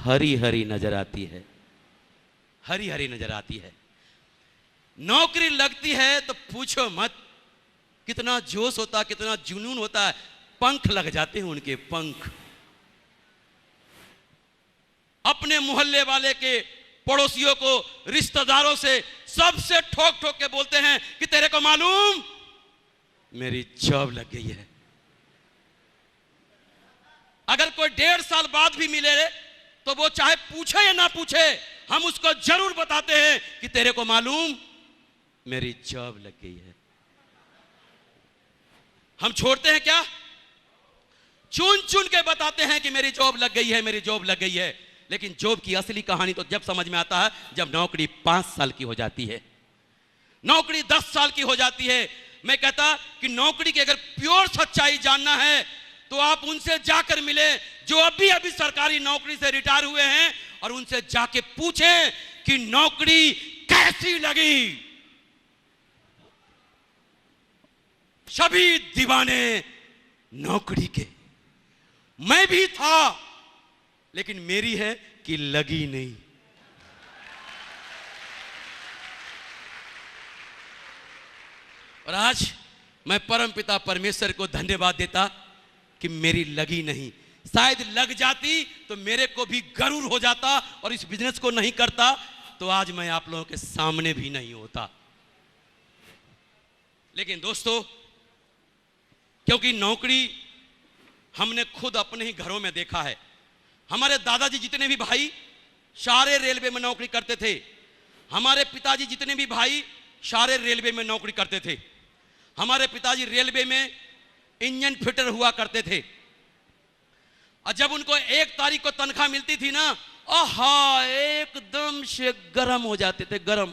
हरी हरी नजर आती है, हरी हरी नजर आती है। नौकरी लगती है तो पूछो मत, कितना जोश होता, कितना जुनून होता है। पंख लग जाते हैं उनके, पंख। अपने मोहल्ले वाले के, पड़ोसियों को, रिश्तेदारों से, सबसे ठोक ठोक के बोलते हैं कि तेरे को मालूम मेरी जॉब लग गई है। अगर कोई 1.5 साल बाद भी मिले तो वो चाहे पूछे या ना पूछे, हम उसको जरूर बताते हैं कि तेरे को मालूम मेरी जॉब लग गई है। हम छोड़ते हैं क्या? चुन चुन के बताते हैं कि मेरी जॉब लग गई है, मेरी जॉब लग गई है। लेकिन जॉब की असली कहानी तो जब समझ में आता है जब नौकरी 5 साल की हो जाती है, नौकरी 10 साल की हो जाती है। मैं कहता कि नौकरी की अगर प्योर सच्चाई जानना है तो आप उनसे जाकर मिले जो अभी अभी सरकारी नौकरी से रिटायर हुए हैं, और उनसे जाके पूछें कि नौकरी कैसी लगी। सभी दीवाने नौकरी के, मैं भी था, लेकिन मेरी है कि लगी नहीं। और आज मैं परमपिता परमेश्वर को धन्यवाद देता कि मेरी लगी नहीं। शायद लग जाती तो मेरे को भी गरूर हो जाता और इस बिजनेस को नहीं करता तो आज मैं आप लोगों के सामने भी नहीं होता। लेकिन दोस्तों, क्योंकि नौकरी हमने खुद अपने ही घरों में देखा है। हमारे दादाजी जितने भी भाई सारे रेलवे में नौकरी करते थे। हमारे पिताजी जितने भी भाई सारे रेलवे में नौकरी करते थे। हमारे पिताजी रेलवे में इंजन फिटर हुआ करते थे। और जब उनको 1 तारीख को तनख्वाह मिलती थी ना, आहा, एकदम से गरम हो जाते थे, गरम।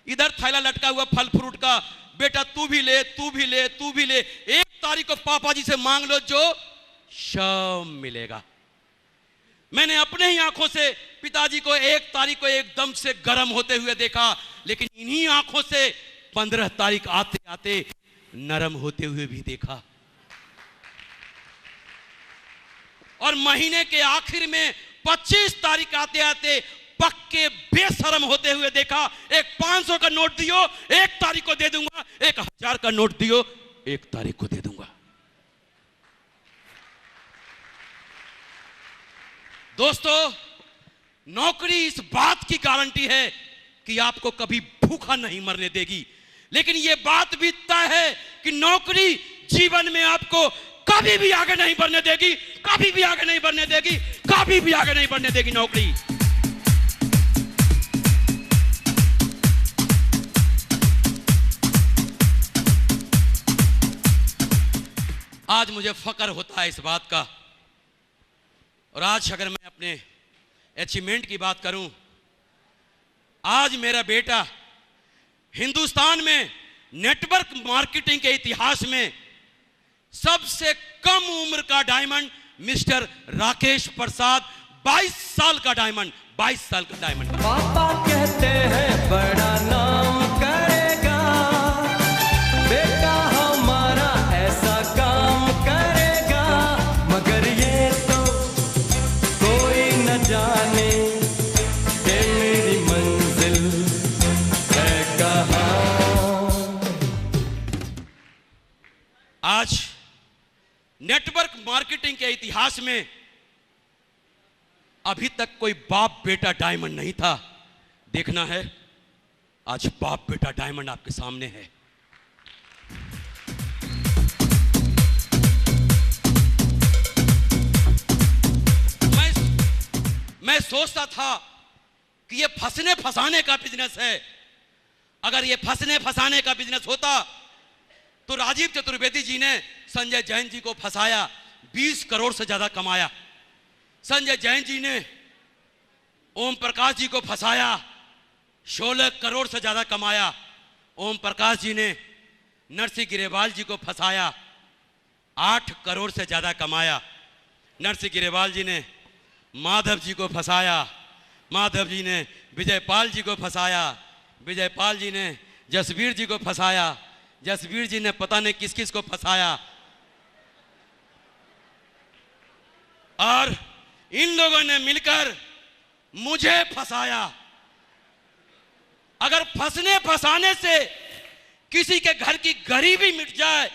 इधर थैला लटका हुआ फल फ्रूट का, बेटा तू भी ले, तू भी ले, तू भी ले। 1 तारीख को पापा जी से मांग लो जो शाम मिलेगा। मैंने अपने ही आंखों से पिताजी को 1 तारीख को एकदम से गर्म होते हुए देखा, लेकिन इन्हीं आंखों से 15 तारीख आते आते नरम होते हुए भी देखा। और महीने के आखिर में 25 तारीख आते आते पक्के बेशरम होते हुए देखा। एक 500 का नोट दियो, 1 तारीख को दे दूंगा। 1000 का नोट दियो, 1 तारीख को दे दूंगा। दोस्तों, नौकरी इस बात की गारंटी है कि आपको कभी भूखा नहीं मरने देगी। लेकिन यह बात भी तय है कि नौकरी जीवन में आपको कभी भी आगे नहीं बढ़ने देगी, कभी भी आगे नहीं बढ़ने देगी, कभी भी आगे नहीं बढ़ने देगी नौकरी। आज मुझे फक्र होता है इस बात का। और आज अगर मैं अपने अचीवमेंट की बात करूं, आज मेरा बेटा हिंदुस्तान में नेटवर्क मार्केटिंग के इतिहास में सबसे कम उम्र का डायमंड मिस्टर राकेश प्रसाद, 22 साल का डायमंड, 22 साल का डायमंड। पापा कहते हैं बड़ा नाम करेगा, बेटा हमारा ऐसा काम करेगा, मगर ये तो कोई न जाने कि मेरी मंजिल है कहाँ। आज नेटवर्क मार्केटिंग के इतिहास में अभी तक कोई बाप बेटा डायमंड नहीं था। देखना है, आज बाप बेटा डायमंड आपके सामने है। मैं सोचता था कि ये फंसने फंसाने का बिजनेस है। अगर ये फंसने फंसाने का बिजनेस होता तो राजीव चतुर्वेदी जी ने संजय जैन जी को फंसाया, 20 करोड़ से ज्यादा कमाया। संजय जैन जी ने ओम प्रकाश जी को फंसाया, 16 करोड़ से ज्यादा कमाया। ओम प्रकाश जी ने नरसिंह गिरेवाल जी को फंसाया, 8 करोड़ से ज्यादा कमाया। नरसिंह गिरेवाल जी ने माधव जी को फंसाया, माधव जी ने विजयपाल जी को फंसाया, विजयपाल जी ने जसवीर जी को फंसाया, जसवीर जी ने पता नहीं किस किस को फंसाया। और इन लोगों ने मिलकर मुझे फंसाया। अगर फंसने फंसाने से किसी के घर की गरीबी मिट जाए,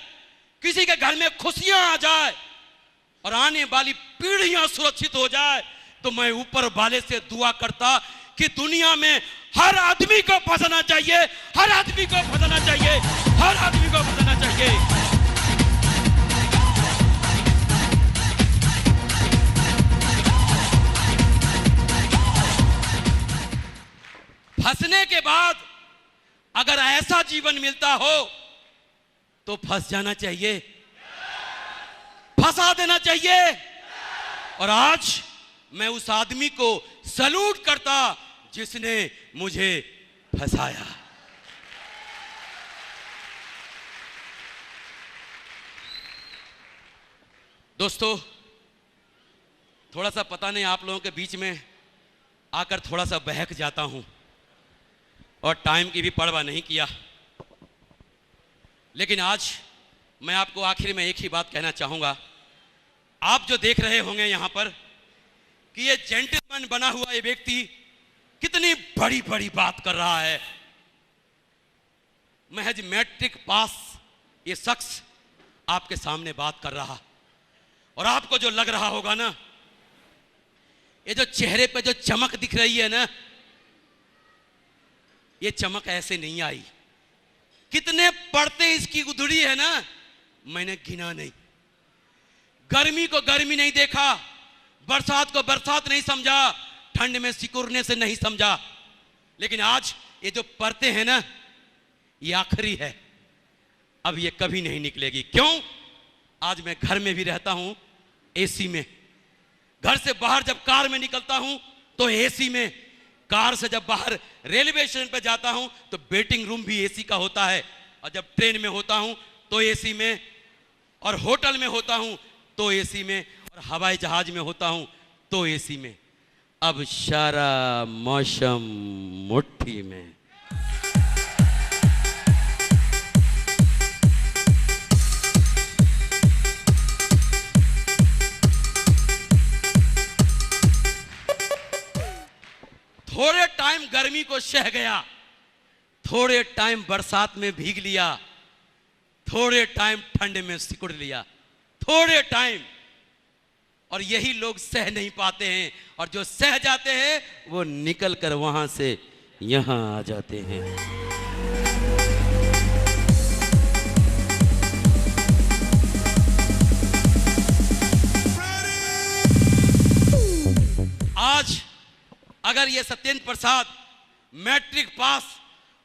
किसी के घर में खुशियां आ जाए और आने वाली पीढ़ियां सुरक्षित हो जाए, तो मैं ऊपर वाले से दुआ करता कि दुनिया में हर आदमी को फंसना चाहिए, हर आदमी को फंसना चाहिए, हर आदमी को फंसना चाहिए। फंसने के बाद अगर ऐसा जीवन मिलता हो तो फंस जाना चाहिए, फंसा देना चाहिए। और आज मैं उस आदमी को सैल्यूट करता जिसने मुझे फंसाया। दोस्तों, थोड़ा सा पता नहीं आप लोगों के बीच में आकर थोड़ा सा बहक जाता हूं और टाइम की भी परवाह नहीं किया, लेकिन आज मैं आपको आखिर में एक ही बात कहना चाहूंगा। आप जो देख रहे होंगे यहां पर कि ये जेंटलमैन बना हुआ ये व्यक्ति कितनी बड़ी बड़ी बात कर रहा है। महज मैट्रिक पास ये शख्स आपके सामने बात कर रहा, और आपको जो लग रहा होगा ना, ये जो चेहरे पे जो चमक दिख रही है ना, ये चमक ऐसे नहीं आई। कितने पढ़ते इसकी गुदड़ी है ना, मैंने गिना नहीं। गर्मी को गर्मी नहीं देखा, बरसात को बरसात नहीं समझा, ठंड में सिकुड़ने से नहीं समझा, लेकिन आज ये जो पढ़ते हैं ना, ये आखिरी है, अब ये कभी नहीं निकलेगी। क्यों? आज मैं घर में भी रहता हूं एसी में, घर से बाहर जब कार में निकलता हूं तो एसी में, कार से जब बाहर रेलवे स्टेशन पर जाता हूं तो वेटिंग रूम भी एसी का होता है, और जब ट्रेन में होता हूं तो एसी में, और होटल में होता हूं तो एसी में, और हवाई जहाज में होता हूं तो एसी में। अब सारा मौसम मुट्ठी में। थोड़े टाइम गर्मी को सह गया, थोड़े टाइम बरसात में भीग लिया, थोड़े टाइम ठंड में सिकुड़ लिया, थोड़े टाइम। और यही लोग सह नहीं पाते हैं, और जो सह जाते हैं वो निकल कर वहां से यहां आ जाते हैं। आज अगर ये सत्येंद्र प्रसाद मैट्रिक पास,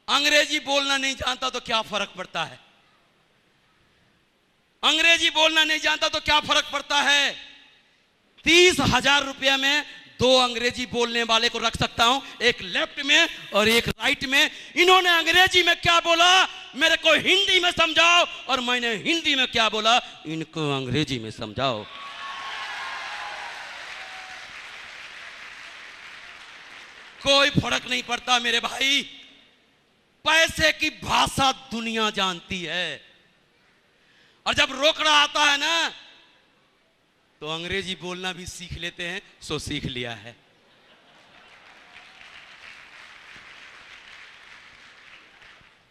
अंग्रेजी बोलना नहीं जानता तो क्या फर्क पड़ता है? अंग्रेजी बोलना नहीं जानता तो क्या फर्क पड़ता है? 30,000 रुपया में 2 अंग्रेजी बोलने वाले को रख सकता हूं, एक लेफ्ट में और एक राइट में। इन्होंने अंग्रेजी में क्या बोला मेरे को हिंदी में समझाओ, और मैंने हिंदी में क्या बोला इनको अंग्रेजी में समझाओ। कोई फर्क नहीं पड़ता मेरे भाई, पैसे की भाषा दुनिया जानती है, और जब रोकड़ा आता है ना तो अंग्रेजी बोलना भी सीख लेते हैं, सो सीख लिया है।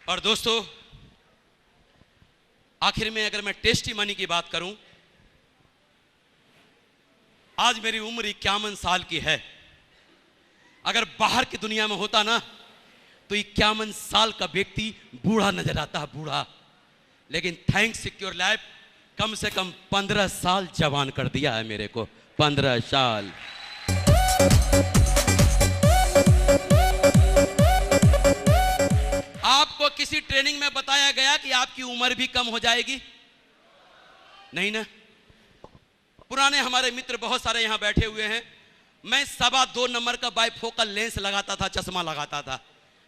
और दोस्तों, आखिर में अगर मैं टेस्टी मनी की बात करूं, आज मेरी उम्र 51 साल की है। अगर बाहर की दुनिया में होता ना तो 51 साल का व्यक्ति बूढ़ा नजर आता है, बूढ़ा। लेकिन थैंक्स सिक्योर लाइफ कम से कम 15 साल जवान कर दिया है मेरे को, 15 साल। आपको किसी ट्रेनिंग में बताया गया कि आपकी उम्र भी कम हो जाएगी? नहीं ना। पुराने हमारे मित्र बहुत सारे यहां बैठे हुए हैं। मैं 2.25 नंबर का बाइफोकल लेंस लगाता था, चश्मा लगाता था।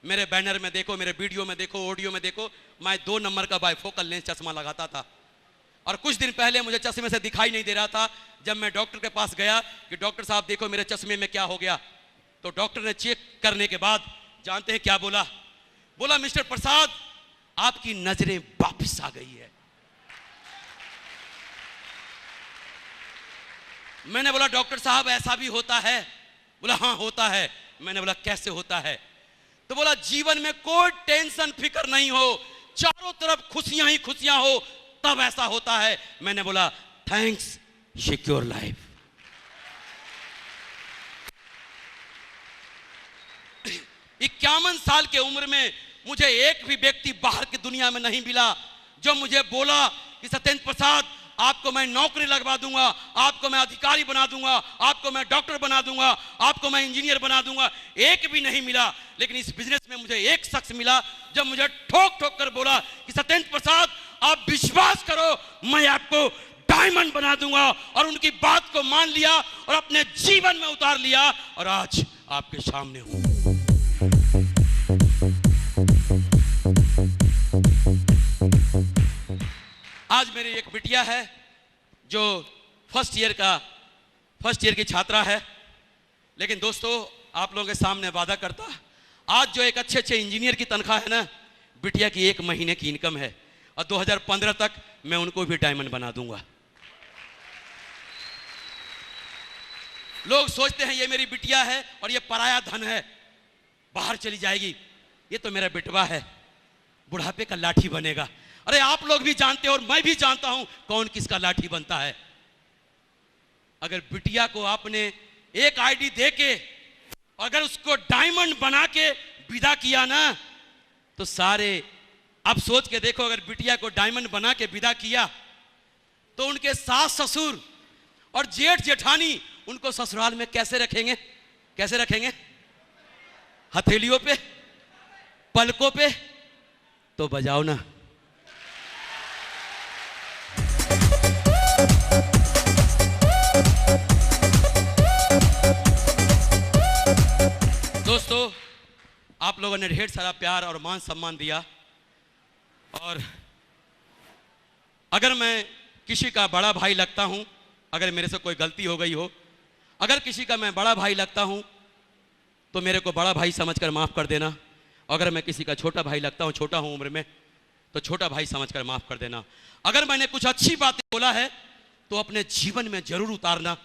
मेरे बैनर में देखो, मेरे वीडियो में देखो, ऑडियो में देखो, मैं 2 नंबर का बाइफोकल लेंस चश्मा लगाता था। और कुछ दिन पहले मुझे चश्मे से दिखाई नहीं दे रहा था। जब मैं डॉक्टर के पास गया कि डॉक्टर साहब देखो मेरे चश्मे में क्या हो गया, तो डॉक्टर ने चेक करने के बाद जानते हैं क्या बोला? बोला मिस्टर प्रसाद आपकी नजरें वापस आ गई है। मैंने बोला डॉक्टर साहब ऐसा भी होता है? बोला हाँ होता है। मैंने बोला कैसे होता है? तो बोला जीवन में कोई टेंशन फिक्र नहीं हो, चारों तरफ खुशियां ही खुशियां हो, तब ऐसा होता है। मैंने बोला थैंक्स, सिक्योर लाइफ। 51 साल के उम्र में मुझे एक भी व्यक्ति बाहर की दुनिया में नहीं मिला जो मुझे बोला कि सत्येंद्र प्रसाद आपको मैं नौकरी लगवा दूंगा, आपको मैं अधिकारी बना दूंगा, आपको मैं डॉक्टर बना दूंगा, आपको मैं इंजीनियर बना दूंगा। एक भी नहीं मिला। लेकिन इस बिजनेस में मुझे एक शख्स मिला जब मुझे ठोक ठोक कर बोला कि सत्येंद्र प्रसाद आप विश्वास करो, मैं आपको डायमंड बना दूंगा। और उनकी बात को मान लिया और अपने जीवन में उतार लिया और आज आपके सामने हूं। आज मेरी एक बिटिया है जो फर्स्ट ईयर की छात्रा है। लेकिन दोस्तों आप लोगों के सामने वादा करता, आज जो एक अच्छे इंजीनियर की तनख्वाह है ना, बिटिया की 1 महीने की इनकम है। और 2015 तक मैं उनको भी डायमंड बना दूंगा। लोग सोचते हैं ये मेरी बिटिया है और ये पराया धन है, बाहर चली जाएगी। ये तो मेरा बेटवा है, बुढ़ापे का लाठी बनेगा। अरे आप लोग भी जानते हो और मैं भी जानता हूं कौन किसका लाठी बनता है। अगर बिटिया को आपने एक आईडी देके अगर उसको डायमंड बना के विदा किया ना, तो सारे, आप सोच के देखो, अगर बिटिया को डायमंड बना के विदा किया तो उनके सास ससुर और जेठ जेठानी उनको ससुराल में कैसे रखेंगे? कैसे रखेंगे? हथेलियों पे, पलकों पे। तो बजाओ ना। दोस्तों आप लोगों ने ढेर सारा प्यार और मान सम्मान दिया। और अगर मैं किसी का बड़ा भाई लगता हूं, अगर मेरे से कोई गलती हो गई हो, अगर किसी का मैं बड़ा भाई लगता हूं तो मेरे को बड़ा भाई समझकर माफ़ कर देना। अगर मैं किसी का छोटा भाई लगता हूं, छोटा हूं उम्र में, तो छोटा भाई समझकर माफ़ कर देना। अगर मैंने कुछ अच्छी बातें बोला है तो अपने जीवन में जरूर उतारना।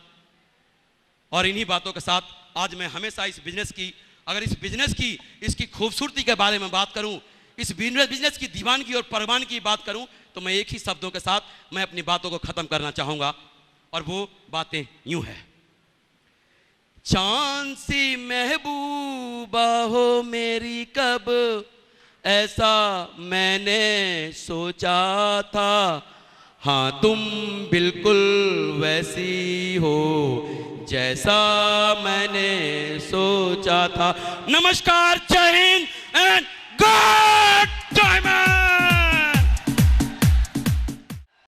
और इन्हीं बातों के साथ आज मैं हमेशा इस बिजनेस की, अगर इस बिजनेस की, इसकी खूबसूरती के बारे में बात करूं, इस बिजनेस की दीवानगी और परवान की बात करूं, तो मैं एक ही शब्दों के साथ मैं अपनी बातों को खत्म करना चाहूंगा। और वो बातें यूं है, चांद सी महबूबा हो मेरी, कब ऐसा मैंने सोचा था। हाँ तुम बिल्कुल वैसी हो जैसा मैंने सोचा था। नमस्कार, जय हिंद एंड